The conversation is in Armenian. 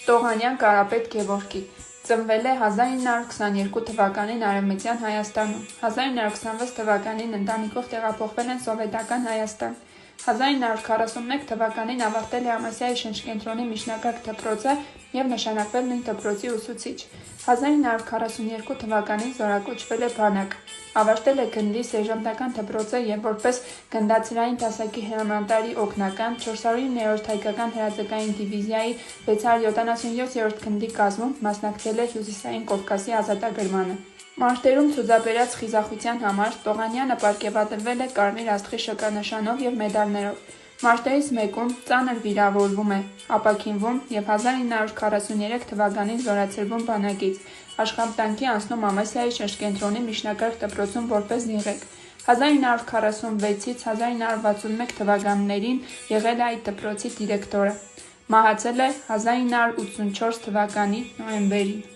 Տողանյան Կարապետ Գևորգի ծնվել է 1922 թվականին Արևմտյան Հայաստանում։ 1926 թվականին ընտանիքով տեղափոխվել են Սովետական Հայաստան։ 1941 թվականին ավարտել է Ամասիայի շնչկենտրոնի միջնակարգ դպրոցը և նշանակվել նույն դպրոցի ուսուցիչ։ 1942 թվականին զորակոչվել է բանակ։ Ավարտել է Գնդի սերժանտական դպրոցը և որպես գնդացրային դասակի հրամանատարի օգնական 409-րդ հայկական հրաձգային դիվիզիայի 677-րդ գնդի կազմում մասնակցել է Հյուսիսային Կովկասի ազատագրմանը։ Մարտերում ցուցաբերած խիզախության համար Տողանյանը պարգևատրվել է Կարմիր Աստղի շքանշանով և մեդալներով։ Մարտերից մեկում ծանր վիրավորվում է, ապաքինվում և 1943 թվականին զորացրվում բանակից, աշխատանքի անցնում Ամասիայի շնչկենտրոնի միջնակարգ դպրոցում որպես ղեկավար։ 1946-ից 1961 թվականներին եղել է այդ դպրոցի դիրեկտորը։ Մահացել է 1984 թվականի նոյեմբերին։